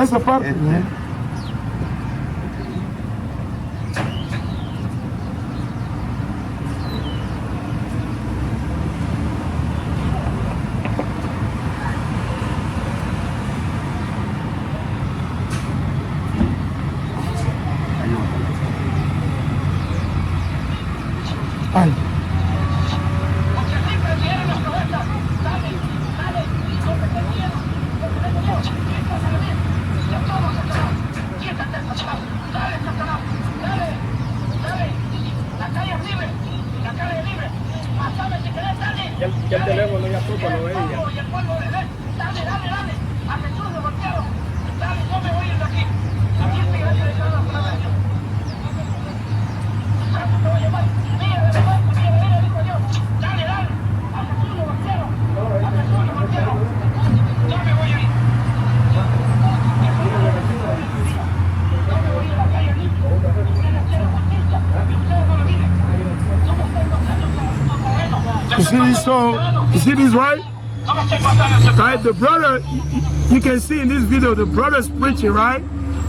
esa parte. Ay. Que el teléfono ya poco lo veía. You see this, right? Right, the brother, you can see in this video, the brother's preaching, right?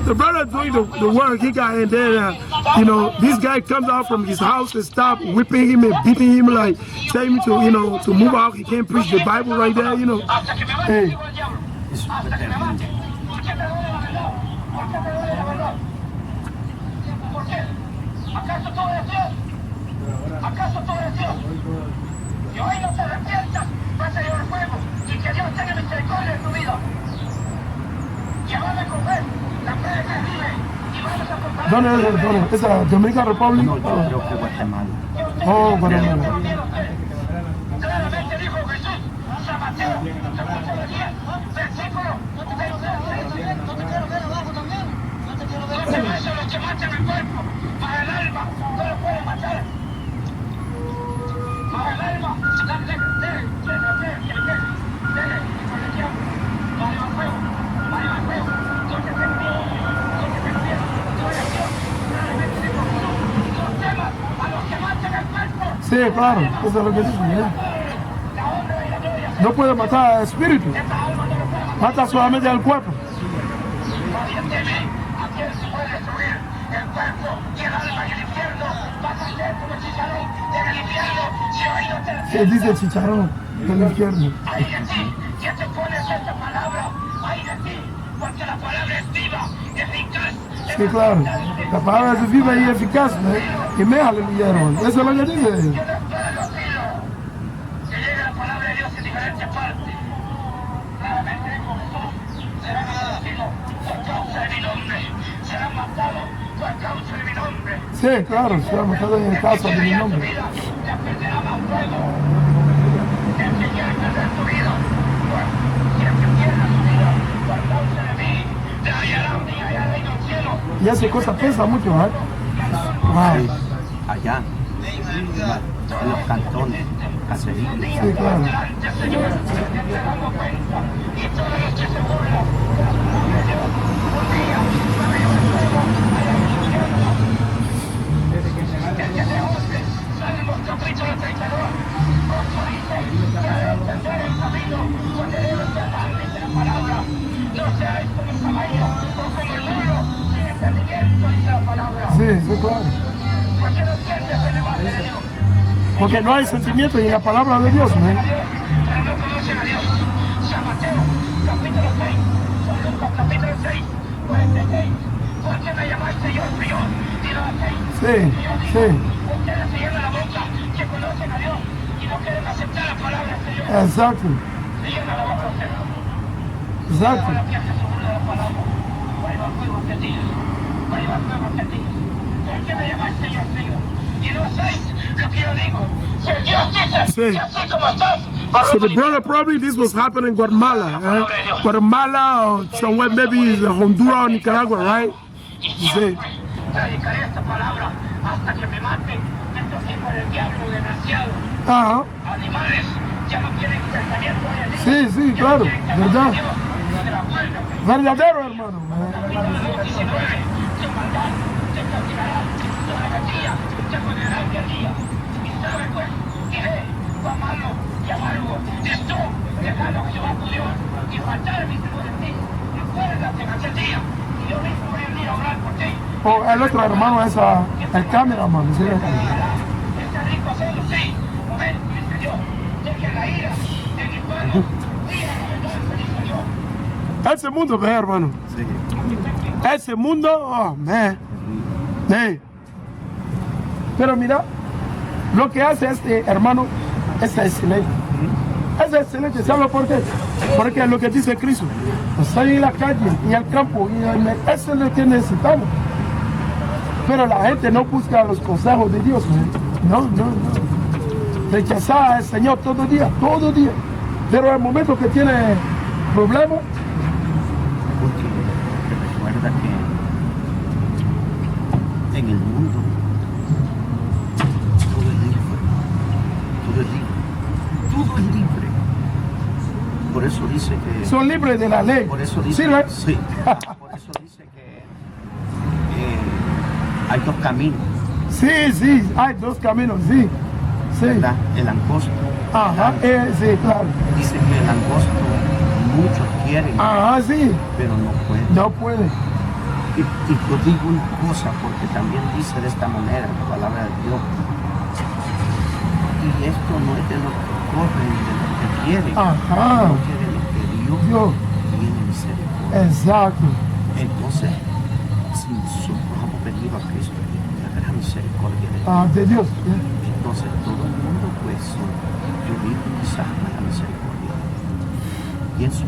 The brother doing the work he got, and then, you know, this guy comes out from his house and stop whipping him and beating him, like, telling him to, you know, to move out. He can't preach the Bible right there, you know. Hey. ¿Acaso todo es Dios? Y hoy no te arrepientas, vas a llevar fuego y que Dios tenga misericordia en tu vida. Llévame con fe, la fe de que vive y vamos a comparar. ¿Dónde es esa Dominican Republic? No, yo creo que Guatemala. Oh, Guatemala. Claramente dijo Jesús, San Mateo, capítulo 10, versículo. No te quiero ver abajo también. No te quiero ver. No te ves a los que matan el cuerpo, para el alma, no lo pueden matar. Para el alma, sí, claro, eso es lo que dice. No puede matar al espíritu, mata solamente al cuerpo. ¿Qué dice el chicharrón del infierno? Ay de ti, que te pones esta palabra, ay de ti, porque la palabra es viva, eficaz. Sí, claro, la palabra es viva y eficaz, ¿no? Y me aleluya, hermano. Eso es lo que dice. Yo no puedo que llegue la palabra de Dios en diferentes partes. Claramente dijo Jesús, serán asesinos por causa de mi nombre, serán matados por causa de mi nombre. Sí, claro, serán matados en casa de mi nombre. Y esa cosa pesa mucho, ¿eh? Wow. Allá, en los cantones, caseríos. Sí, claro. Sí, sí, claro. Porque no hay sentimiento en la palabra de Dios, ¿no? Sí, sí. Exacto. Exacto. Sí. So the brother probably this was happening in Guatemala, Guatemala or somewhere maybe Honduras or Nicaragua, right? Sí. Ajá. Sí, sí, claro, verdad. Verdadero, hermano. día. Y yo mismo voy a venir a orar por ti. O el otro hermano es el cameraman. ¿Sí? Está rico hacerlo, sí. Amén. Dice Dios. De que la ira de mi pueblo diga la verdad, dice Dios. Ese mundo, ve, hermano. Sí. Ese mundo, oh, man. Sí. Pero mira, lo que hace este hermano es excelente. Es excelente, ¿sabe por qué? Porque es lo que dice Cristo. Salir en la calle y al campo, y eso es lo que necesitamos. Pero la gente no busca los consejos de Dios. No. Rechazar al Señor todo día. Pero en el momento que tiene problemas, Porque recuerda que en el mundo todo es libre. Todo es libre. Por eso dice que... son libres de la ley. Por eso dice, ¿Sí, no? sí, por eso dice que hay dos caminos, Sí, hay dos caminos, sí. ¿verdad? El angosto. Ajá, sí, claro. Dice que el angosto muchos quieren, Ajá, sí. pero no pueden. No puede. Y yo digo una cosa, porque también dice de esta manera la palabra de Dios. Y esto no es de los que corren, de los que quieren, Ajá. no quiere lo que Dios tiene misericordia. Exacto. Entonces, si nosotros hemos venido a Cristo, la gran misericordia de Dios. De Dios. Entonces todo el mundo pues yo vivo quizás con la misericordia. Pienso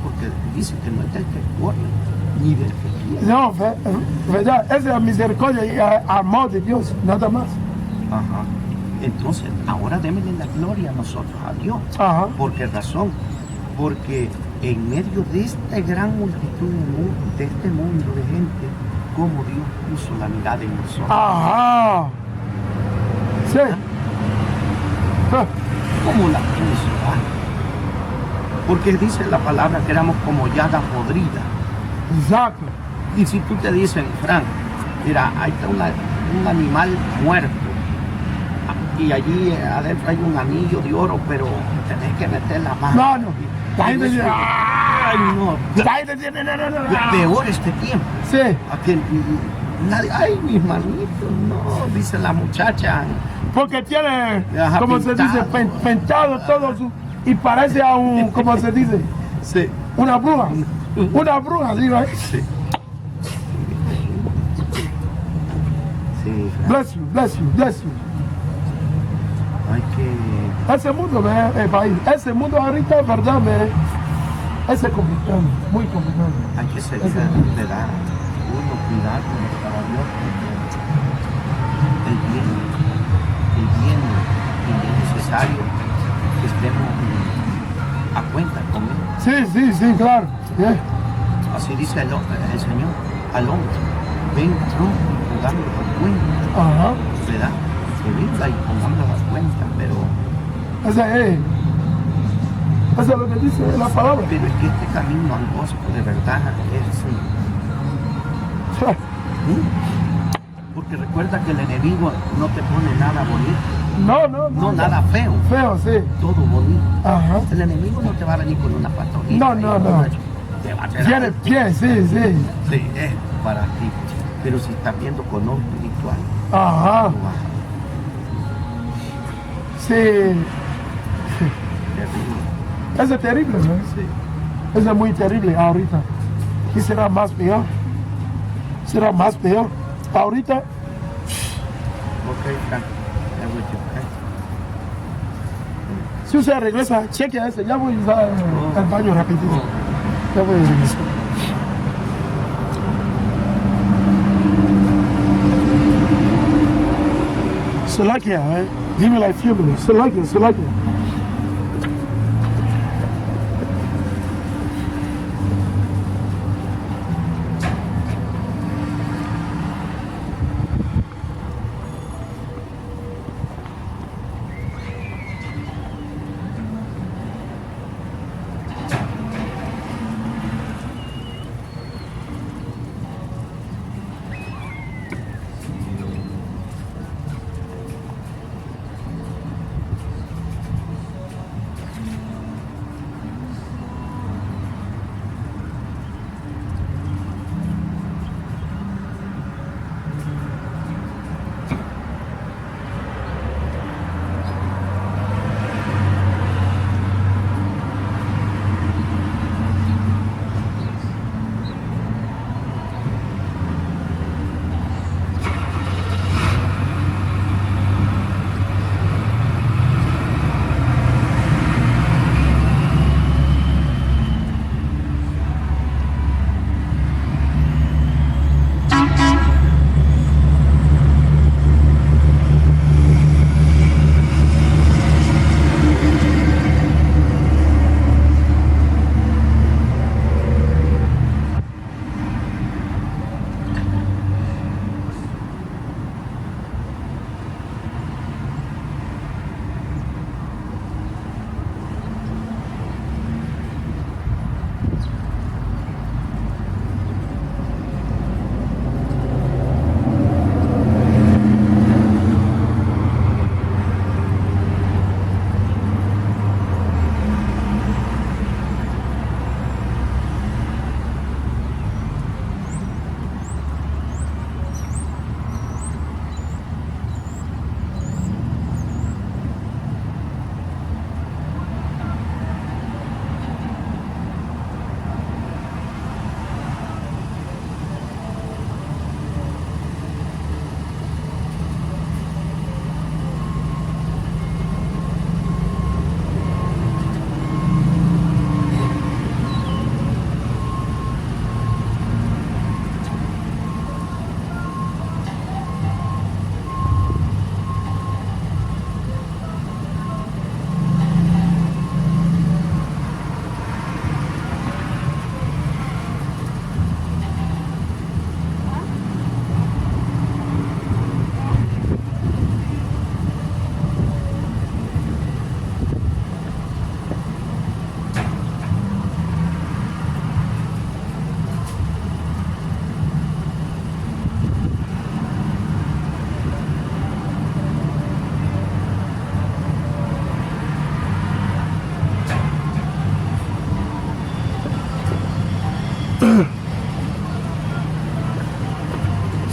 porque dice que no es del que corre, ni del que quiere. No, verdad, esa es la misericordia y amor de Dios, nada más. Ajá. Entonces, ahora démosle la gloria a nosotros, a Dios. Ajá. ¿Por qué razón? Porque en medio de esta gran multitud de este mundo de gente, como Dios puso la mirada en nosotros. Ajá. Sí. ¿Cómo la puso? Porque dice la palabra que éramos como llaga podrida. Exacto. Y si tú te dicen, Frank, mira, ahí está un animal muerto y allí adentro hay un anillo de oro, pero tenés que meter la mano. No. La gente dice, ay, no. la gente dice, no. Peor este tiempo. Sí. A que nadie, ay, mis manitos, no, dice la muchacha. Porque tiene, Ajá, como se dice, pintado todo su, y parece a un, como se dice, Sí. una bruja. Una bruja, ¿sí? Right? Sí. Sí, Frank. Bless you. Hay que... Ese mundo, país, ese mundo ahorita, verdad, ese es complicado, muy complicado. Hay que seguir de dar uno cuidado para Dios, porque Él viene y es necesario que estemos a cuenta con Él. Sí, claro. Yeah. Así dice el Señor al hombre, ven pronto y pongamos a cuenta, Ajá. ¿verdad? Que venga y pongamos a cuenta, pero Eso es lo que dice la palabra. es que este camino angosto de verdad es... Porque recuerda que el enemigo no te pone nada bonito. No, nada feo. Feo, sí. Todo bonito. Ajá. El enemigo no te va a venir con una patología. No. Te va a hacer Tiene pie, sí. Sí, es para ti. Pero si estás viendo con ojo espiritual, Ajá. no vas a- Sí. terrible. Eso es terrible, ¿no? Sí. Eso es muy terrible ahorita. Y será más peor. Ahorita, Ok, Frank. Ya voy yo, ¿eh? si usted regresa, cheque ese. Ya voy a usar el baño rapidito. Ya voy a regresar. Slovakia, give me like few minutes. Slovakia.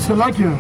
Salakia.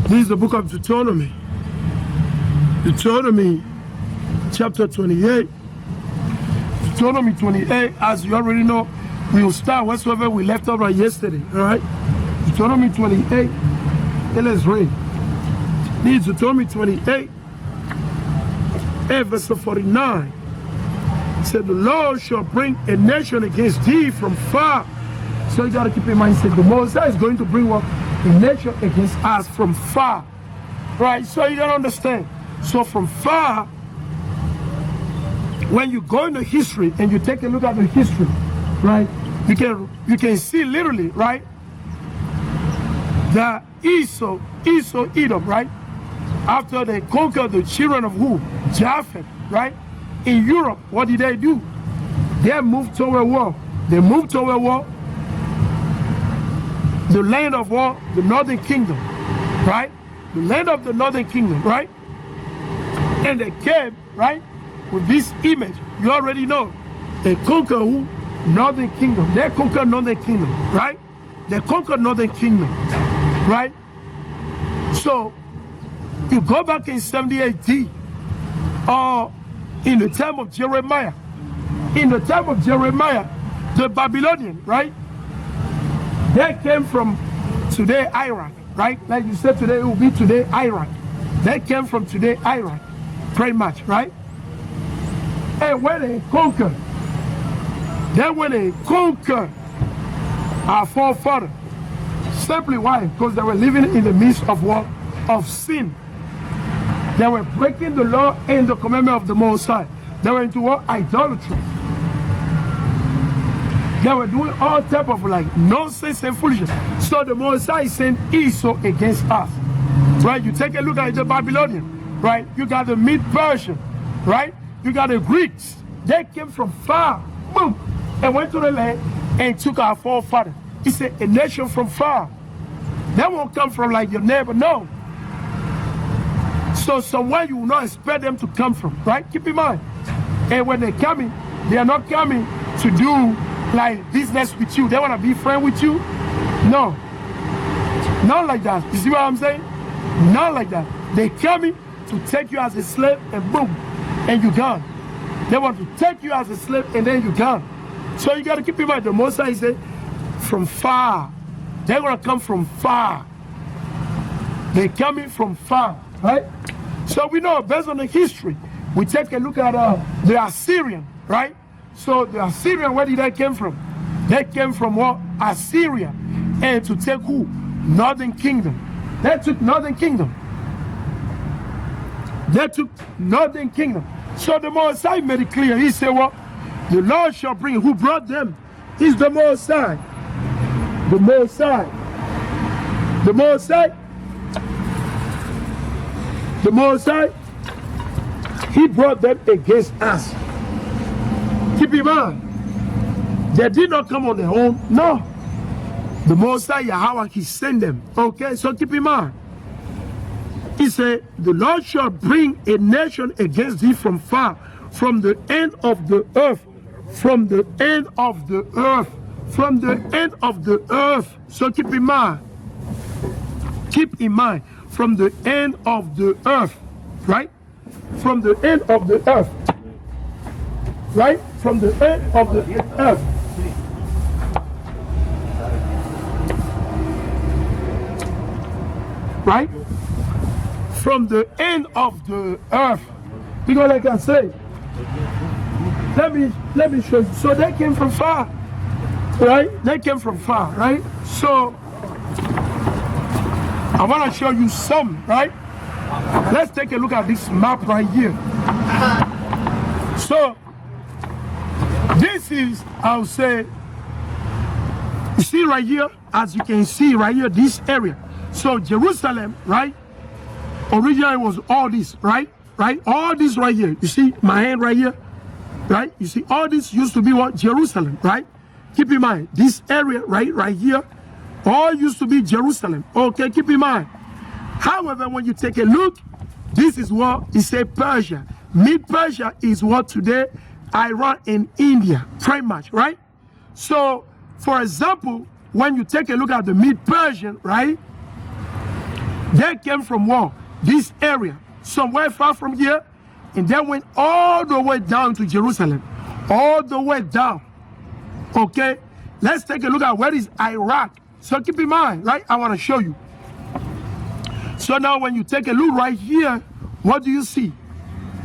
This is the book of Deuteronomy. Deuteronomy chapter 28. Deuteronomy 28, as you already know, we will start whatsoever we left off right yesterday. Alright? Deuteronomy 28. And let's read. This is Deuteronomy 28. And verse 49. It said, the Lord shall bring a nation against thee from far. So you gotta keep in mind, said the Moses is going to bring what? A nation against us from far, right? So you gotta understand. So from far, when you go into history and you take a look at the history, right? You can see literally, right? That Esau, Edom, right? After they conquered the children of who? Japheth, right? In Europe, what did they do? They moved toward war. They moved toward war. The land of war, the northern kingdom, right? The land of the northern kingdom, right? And they came, right, with this image. You already know. They conquer who? Northern kingdom. They conquer northern kingdom, right? They conquer northern kingdom, right? So, you go back in 70 AD, or in the time of Jeremiah. In the time of Jeremiah, the Babylonian, right? They came from today Iraq, right? Like you said today, it will be today Iraq. They came from today Iraq, pretty much, right? And when they conquered, our forefathers, simply why? Because they were living in the midst of what? Of sin. They were breaking the law and the commandment of the Most High. They were into what? Idolatry. They were doing all type of like nonsense and foolishness. So the Most High sent Esau against us. Right? You take a look at the Babylonian, right? You got the Mid-Persian, right? You got the Greeks. They came from far, boom, and went to the land and took our forefathers. He said, a nation from far. They won't come from like your neighbor, no. So somewhere you will not expect them to come from, right? Keep in mind. And when they're coming, they are not coming to do like business with you. They want to be friends with you. No. Not like that. You see what I'm saying? Not like that. They coming to take you as a slave and boom, and you gone. They want to take you as a slave and then you gone. So you got to keep in mind, the Most High said, from far. They're going to come from far. They're coming from far, right? So we know, based on the history, we take a look at the Assyrian, right? So the Assyrian, where did they come from? They came from what? Assyria. And to take who? Northern kingdom. They took northern kingdom. They took northern kingdom. So the Most High made it clear. He said, what? The Lord shall bring. Who brought them? Is the Most High. The Most High. The Most High. The Most High. He brought them against us. Keep in mind, they did not come on their own. No. The Most High Yahweh, He sent them. Okay, so keep in mind. He said, the Lord shall bring a nation against thee from far, from the end of the earth. From the end of the earth. From the end of the earth. So keep in mind. Keep in mind. From the end of the earth. Right? From the end of the earth. Right? From the end of the earth. Right? From the end of the earth. Because like I say, let me show you. So they came from far. Right? They came from far, right? So I want to show you some, right? Let's take a look at this map right here. So, this is, I'll say, you see right here, as you can see right here, this area. So Jerusalem, right? Originally it was all this, right? Right? All this right here. You see my hand right here? Right? You see all this used to be what? Jerusalem, right? Keep in mind, this area right here, all used to be Jerusalem. Okay, keep in mind. However, when you take a look, this is what it says Persia. Mid-Persia is what today Iran and India, pretty much, right? So, for example, when you take a look at the Mid-Persian, right? They came from what? This area, somewhere far from here, and they went all the way down to Jerusalem, all the way down. Okay, let's take a look at where is Iraq. So keep in mind, right? I want to show you. So now when you take a look right here, what do you see?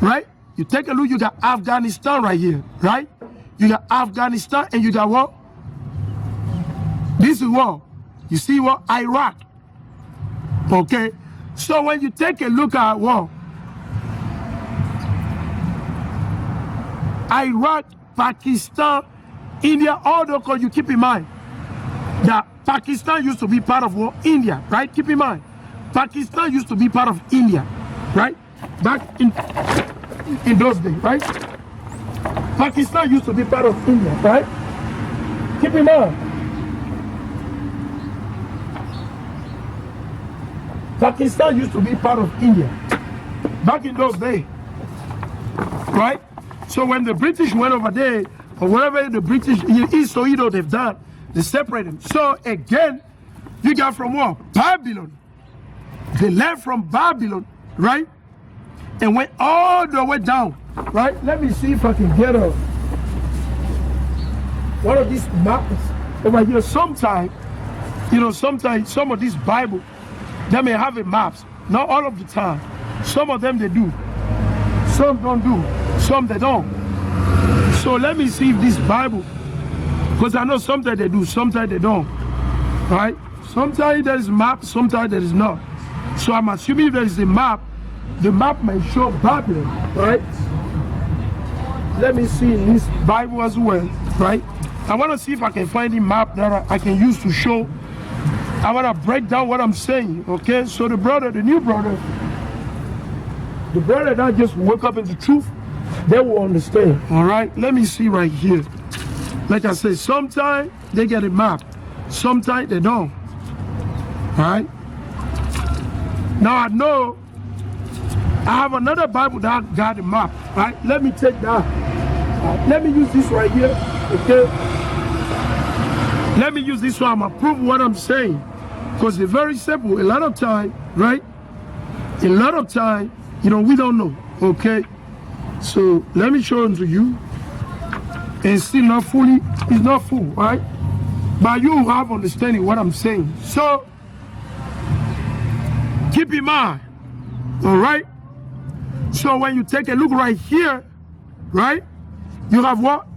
Right? You take a look, you got Afghanistan right here, right? You got Afghanistan and you got what? This is what? You see what? Iraq. Okay? So when you take a look at what? Iraq, Pakistan, India, all those, you keep in mind that Pakistan used to be part of what? India, right? Keep in mind. Pakistan used to be part of India, right? Back in those days, right? Pakistan used to be part of India, right? Keep in mind. Pakistan used to be part of India back in those days, right? So when the British went over there, or whatever the British, East or Edo, they've done, they separate them. So again, you got from what? Babylon. They left from Babylon, right? And went all the way down, right? Let me see if I can get one of these maps over here. Sometimes, you know, sometimes some of these Bible, they may have a maps. Not all of the time. Some of them they do. Some don't do. Some they don't. So let me see if this Bible, because I know sometimes they do, sometimes they don't. Right? Sometimes there is map, sometimes there is not. So I'm assuming if there is a map, the map may show Babylon, right? Let me see in this Bible as well, right? I want to see if I can find a map that I can use to show. I want to break down what I'm saying, okay? So the brother, the new brother, the brother that just woke up in the truth, they will understand, all right? Let me see right here. Like I said, sometimes they get a map, sometimes they don't, all right? Now I know I have another Bible that got a map, right? Let me take that. Let me use this right here, okay? Let me use this one. I'm gonna prove what I'm saying. Because it's very simple. A lot of time, right? A lot of time, you know, we don't know, okay? So let me show it to you. And still not fully, it's not full, right? But you have understanding what I'm saying. So keep in mind, all right? So when you take a look right here, right? You have what?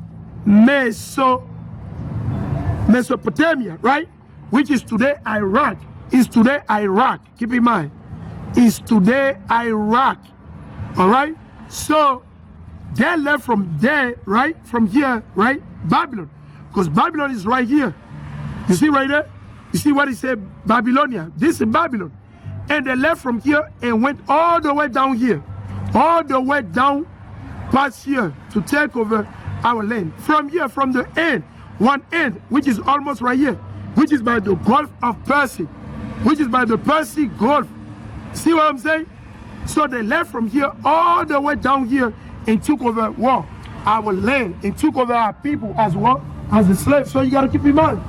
Mesopotamia, right? Which is today Iraq. Is today Iraq. Keep in mind. Is today Iraq. All right? So they left from there, right? From here, right? Babylon. Because Babylon is right here. You see right there? You see what it said? Babylonia. This is Babylon. And they left from here and went all the way down here. All the way down past here to take over our land. From here, from the end, one end, which is almost right here, which is by the Gulf of Persia, which is by the Persian Gulf. See what I'm saying? So they left from here all the way down here and took over what? Our land, and took over our people as what? As the slaves. So you got to keep in mind.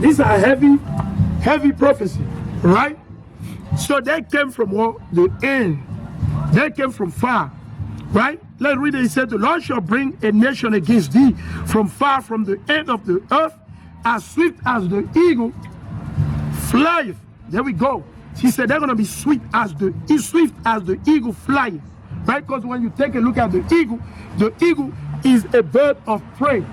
These are heavy prophecy, right? So they came from what? The end. They came from far, right? Let's read it. He said, the Lord shall bring a nation against thee from far, from the end of the earth, as swift as the eagle flieth. There we go. He said they're going to be swift as the eagle flieth, right? Because when you take a look at the eagle is a bird of prey.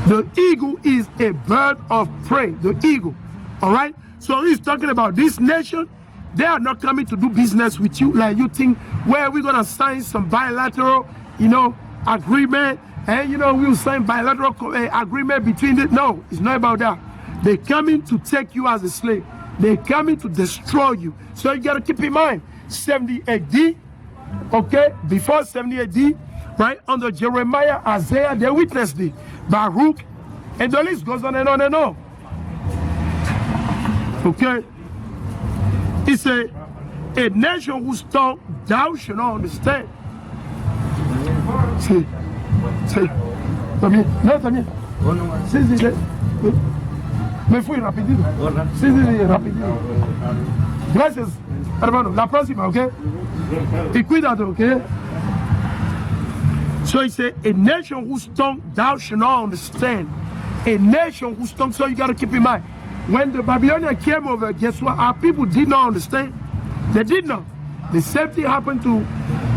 The eagle is a bird of prey, the eagle, all right? So he's talking about this nation. they are not coming to do business with you like you think, where we're going to sign some bilateral, agreement, and, we'll sign bilateral agreement between it. No, it's not about that. They're coming to take you as a slave. They're coming to destroy you. So you got to keep in mind, 70 AD, okay, before 70 AD, right, under Jeremiah, Isaiah, they witnessed it. Baruch, and the list goes on and on and on. Okay? It's a nation whose tongue thou shalt not understand. Sí. También. Sí. Me fui rapidito. Sí, rapidito. Gracias, hermano. La próxima, ¿ok? Y cuidado, ¿ok? So he said, a nation whose tongue thou shalt not understand. A nation whose tongue, so you got to keep in mind. When the Babylonians came over, guess what? Our people did not understand. They did not. The same thing happened to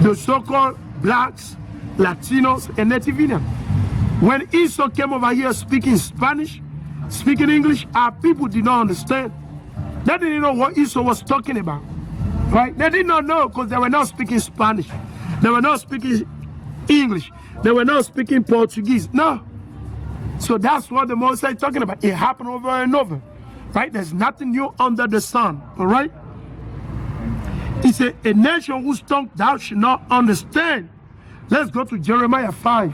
the so-called blacks, Latinos, and Native Indians. When Esau came over here speaking Spanish, speaking English, our people did not understand. They didn't know what Esau was talking about. Right? They did not know because they were not speaking Spanish. They were not speaking English. They were not speaking Portuguese. No. So that's what the Moses is talking about. It happened over and over. Right? There's nothing new under the sun. All right? He said, a nation whose tongue thou shalt not understand. Let's go to Jeremiah 5.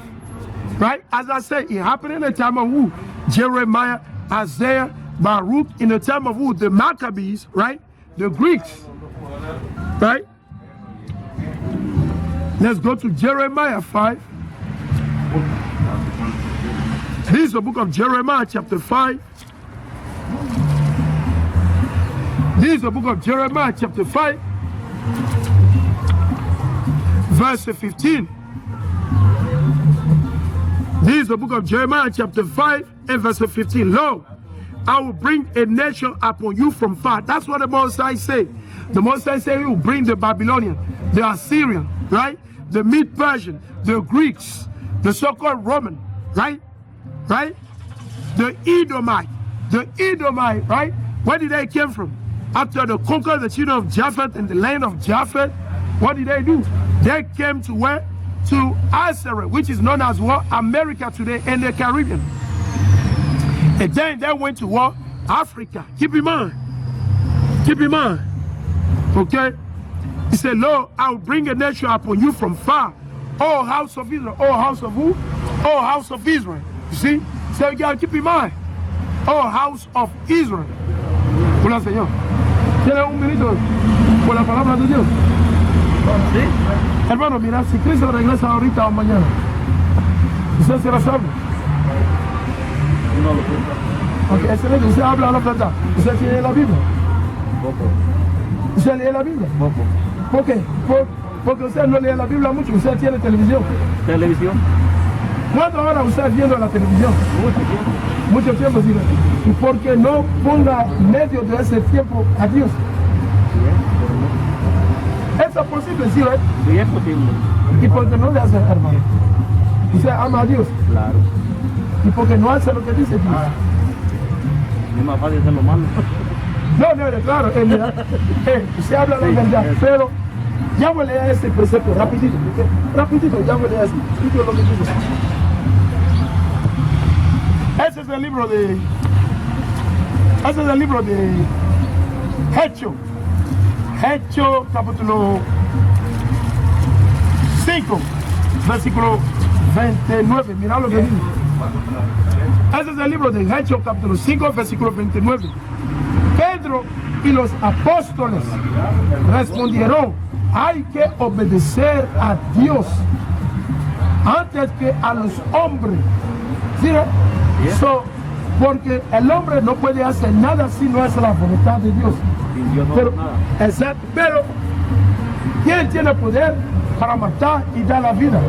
Right? As I said, it happened in the time of who? Jeremiah, Isaiah, Baruch, in the time of who? The Maccabees, right? The Greeks. Right? Let's go to Jeremiah 5. This is the book of Jeremiah chapter 5. This is the book of Jeremiah chapter 5, verse 15. This is the book of Jeremiah chapter 5 and verse 15. Lo, I will bring a nation upon you from far. That's what the Moses say. The Moses say he will bring the Babylonian, the Assyrian, right? The Mid-Persian, the Greeks, the so-called Roman, right? Right? The Edomite, right? Where did they come from? After they conquered the children of Japheth in the land of Japheth, what did they do? They came to where? To Assyria, which is known as what? America today and the Caribbean. And then they went to what? Africa. Keep in mind. Keep in mind. Okay? He said, Lord, I will bring a nation upon you from far. Oh, house of Israel. Oh, house of who? Oh, house of Israel. You see? So you gotta keep in mind. Oh, house of Israel. Hola, Señor. ¿Tiene un minuto por la palabra de Dios? ¿Sí? Hermano, mira, si Cristo regresa ahorita o mañana, ¿usted será salvo? No lo sé. Ok, excelente. ¿Usted habla la verdad? ¿Usted lee la Biblia? Poco. ¿Usted lee la Biblia? Poco. ¿Por qué? Porque usted no lee la Biblia mucho. ¿Usted tiene televisión? ¿Televisión? ¿Cuántas horas usted viendo la televisión? Mucho tiempo. Mucho tiempo, sí. ¿Y por qué no ponga medio de ese tiempo a Dios? ¿Eso es posible, sí, ¿eh? Sí, es posible. ¿Y por qué no le hace, hermano? ¿Usted ama a Dios? Claro. ¿Y por qué no hace lo que dice Dios? Es más fácil hacerlo malo. No, claro, mira, usted habla la verdad, pero ya voy a leer este precepto, rapidito, ya voy a leer este. Escucho lo que dice. Ese es el libro de Hechos, capítulo 5, versículo 29. Mira lo que dice. Ese es el libro de Hechos, capítulo 5, versículo 29. Pedro y los apóstoles respondieron: hay que obedecer a Dios antes que a los hombres. ¿Sí? So, porque el hombre no puede hacer nada si no es la voluntad de Dios. Dios no Pero, hace nada. exacto, pero ¿quién tiene poder para matar y dar la vida?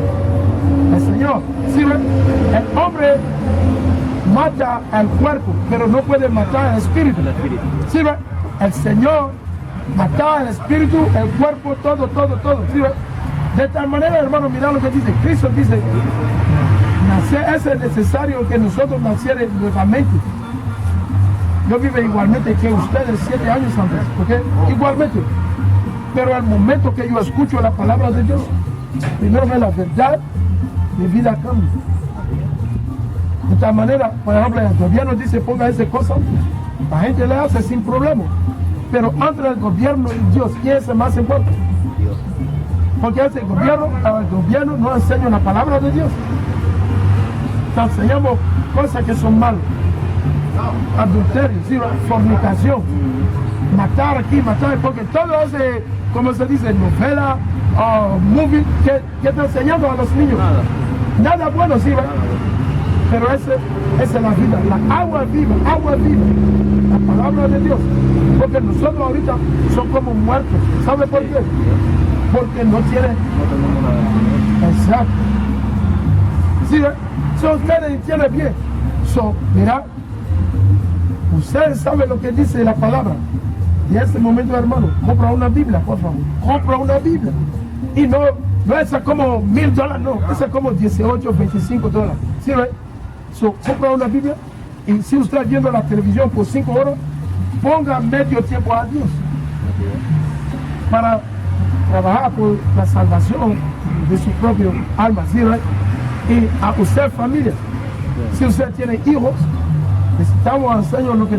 El Señor. ¿Sí? El hombre mata el cuerpo, pero no puede matar el espíritu. ¿Sí? El Señor mata el espíritu, el cuerpo, todo. ¿Sí? De tal manera, hermano, mira lo que dice. Cristo dice: es necesario que nosotros naciéramos nuevamente. yo vivo igualmente que ustedes 7 años antes, ¿ok? Igualmente. Pero al momento que yo escucho la palabra de Dios, primero es la verdad, mi vida cambia. De tal manera, por ejemplo, el gobierno dice ponga esa cosa, la gente le hace sin problema. Pero entre el gobierno y Dios, ¿quién es el más importante? Dios. Porque el gobierno no enseña la palabra de Dios. Enseñamos cosas que son malas. Adulterio, ¿sí? Fornicación, matar aquí, matar, porque todo ese, como se dice, novela, movie, que está enseñando a los niños. Nada bueno, ¿sí? Pero esa es la vida, la agua viva, la palabra de Dios. Porque nosotros ahorita son como muertos. ¿Sabe por qué? Porque no tienen... No tenemos nada. Exacto. ¿Sí? Ustedes entienden bien. Mira, ustedes saben lo que dice la palabra. Y en este momento, hermano, compra una Biblia, por favor. Compra una Biblia. Y no es como $1000, no. Esa es como $18, $25. ¿Sí? Compra una Biblia. Y si usted está viendo la televisión por 5 horas, ponga medio tiempo a Dios. Para trabajar por la salvación de su propio alma. ¿Sí? Y a usted, familia, si usted tiene hijos, necesitamos enseñar lo que